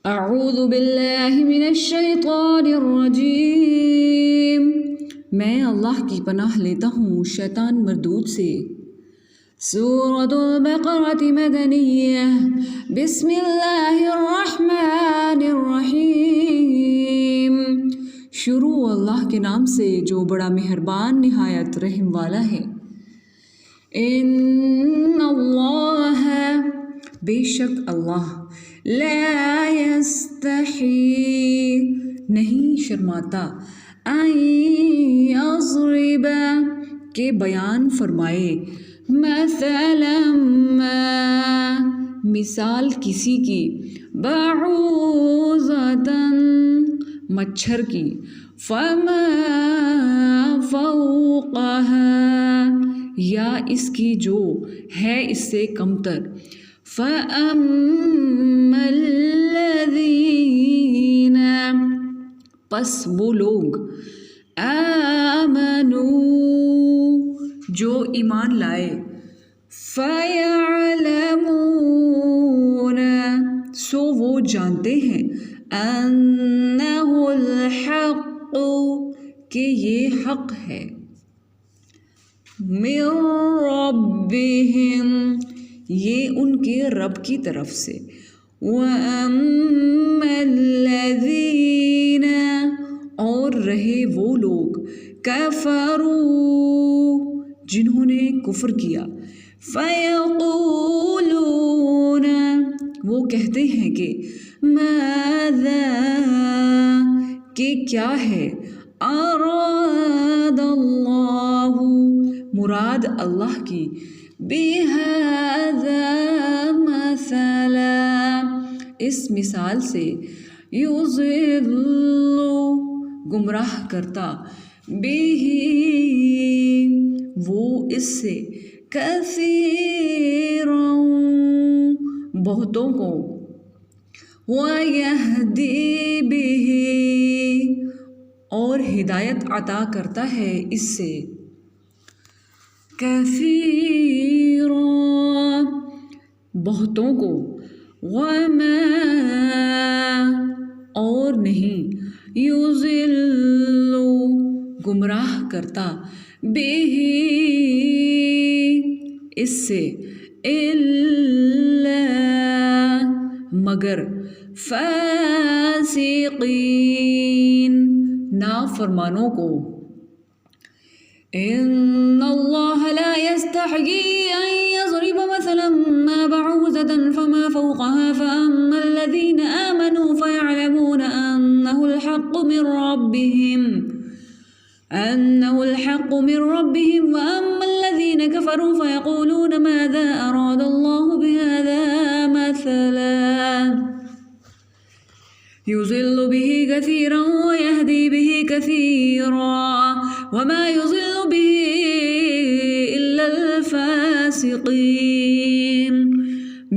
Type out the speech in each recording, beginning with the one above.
اعوذ باللہ من الشیطان الرجیم، میں اللہ کی پناہ لیتا ہوں شیطان مردود سے۔ سورۃ البقرۃ مدنیہ، بسم اللہ الرحمن الرحیم۔ شروع اللہ کے نام سے جو بڑا مہربان نہایت رحم والا ہے۔ ان اللہ، بے شک اللہ، لا یستحی، نہیں شرماتا، ان یضرب، کہ بیان فرمائے، مثلا ما، مثال کسی کی، بعوضۃ، مچھر کی، فما فوقہا، یا اس کی جو ہے اس سے کمتر، فَأَمَّا الَّذِينَ، پس وہ لوگ، آمنوا، جو ایمان لائے، فَيَعْلَمُونَ، سو وہ جانتے ہیں، أَنَّهُ الْحَقُّ، کہ یہ حق ہے، مِن رَبِّهِمْ، یہ ان کے رب کی طرف سے، وَأَمَّا الَّذِينَ، اور رہے وہ لوگ، کفروا، جنہوں نے کفر کیا، فَيَقُولُونَ، وہ کہتے ہیں کہ، ماذا، کہ کیا ہے، اراد اللہ، مراد اللہ کی، بِهَذَا مَثَلًا، اس مثال سے، یُضِلُّ، گمراہ کرتا، بِهِ، وہ اس سے، کثیرا، بہتوں کو، وَيَهْدِي بِهِ، اور ہدایت عطا کرتا ہے اس سے، کثیرا، بہتوں کو، وَمَا، اور نہیں، یُضِلُّ، گمراہ کرتا، بِهِ، اس سے، إِلَّا، مگر، فاسقین، نافرمانوں کو۔ ان اللہ لا یستحیی ان یضرب مثلا ما بعوضۃ فما فوقها فاما الذین آمنوا فیعلمون انہ الحق من ربهم واما الذین کفروا فیقولون ماذا اراد اللہ بهذا مثلا یضل به کثیرا ویہدی به کثیرا وما یضل به الا الفاسقین،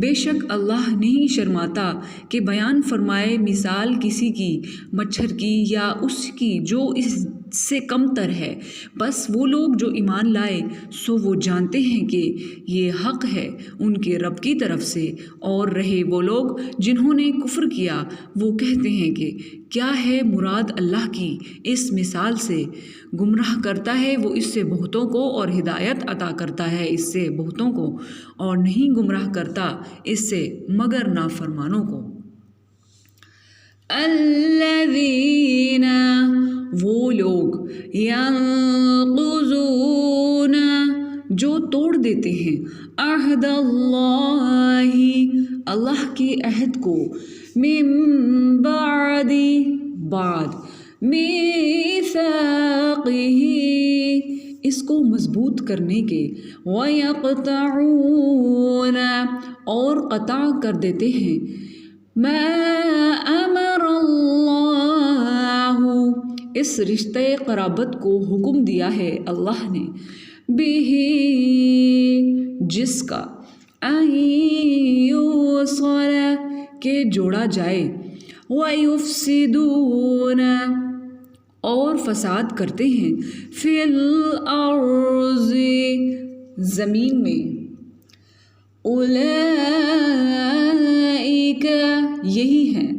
بے شک اللہ نہیں شرماتا کہ بیان فرمائے مثال کسی کی، مچھر کی یا اس کی جو اس سے کمتر ہے، بس وہ لوگ جو ایمان لائے سو وہ جانتے ہیں کہ یہ حق ہے ان کے رب کی طرف سے، اور رہے وہ لوگ جنہوں نے کفر کیا وہ کہتے ہیں کہ کیا ہے مراد اللہ کی اس مثال سے، گمراہ کرتا ہے وہ اس سے بہتوں کو اور ہدایت عطا کرتا ہے اس سے بہتوں کو، اور نہیں گمراہ کرتا اس سے مگر نافرمانوں کو۔ الذین، وہ لوگ، ینقضون، جو توڑ دیتے ہیں، عہد اللہ، اللہ کے عہد کو، من بعد، میثاقہ، اس کو مضبوط کرنے کے، وَيَقْطَعُونَ، اور قطع کر دیتے ہیں، ما امر اللہ، اس رشتہ قرابت کو حکم دیا ہے اللہ نے، بہ، جس کا، ان یوصل، کہ جوڑا جائے، وَيُفْسِدُونَ، اور فساد کرتے ہیں، فی الارض، زمین میں، اولئک، یہی ہیں،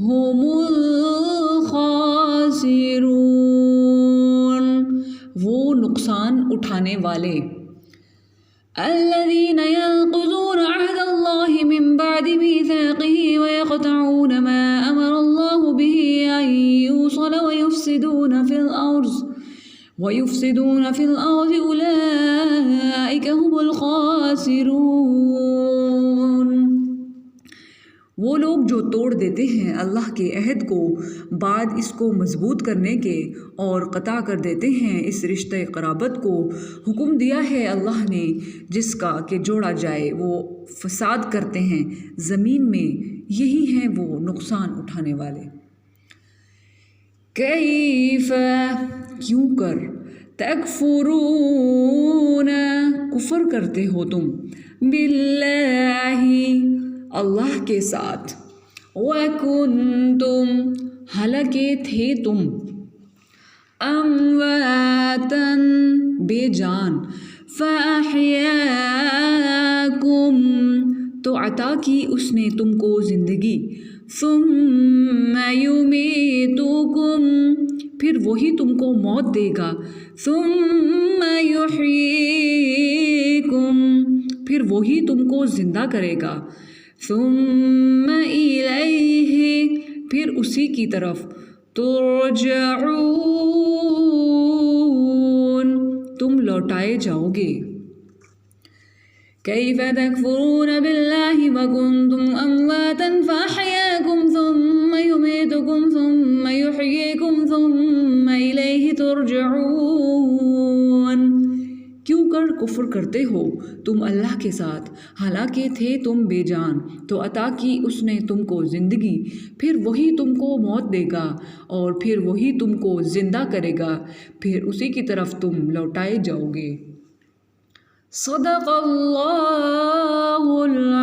هم الخاسرون، وہ نقصان اٹھانے والے۔ الذين ينقضون عهد الله من بعد ميثاقه ويقطعون ما أمر الله به أن يوصل ويفسدون في الأرض أولئك هم الخاسرون، وہ لوگ جو توڑ دیتے ہیں اللہ کے عہد کو بعد اس کو مضبوط کرنے کے اور قطع کر دیتے ہیں اس رشتہ قرابت کو حکم دیا ہے اللہ نے جس کا کہ جوڑا جائے، وہ فساد کرتے ہیں زمین میں، یہی ہیں وہ نقصان اٹھانے والے۔ کیف کیوں کر، تکفرون کفر کرتے ہو تم، باللہ اللہ کے ساتھ، وَكُنْتُمْ حالانکہ تھے تم، امواتاً بے جان، فَأَحْيَاكُمْ تو عطا کی اس نے تم کو زندگی، ثُمَّ يُمِيتُكُمْ پھر وہی تم کو موت دے گا، ثُمَّ يُحْيِيكُمْ پھر وہی تم کو زندہ کرے گا، ثم الیہ پھر اسی کی طرف، ترجعون تم لوٹائے جاؤ گے۔ کیف تکفرون باللہ وکنتم امواتا فاحیاکم ثم یمیتکم ثم یحییکم ثم الیہ ترجعون، کیوں کر کفر کرتے ہو تم اللہ کے ساتھ حالانکہ تھے تم بے جان، تو عطا کی اس نے تم کو زندگی، پھر وہی تم کو موت دے گا اور پھر وہی تم کو زندہ کرے گا، پھر اسی کی طرف تم لوٹائے جاؤ گے۔ صدق اللہ العظیم۔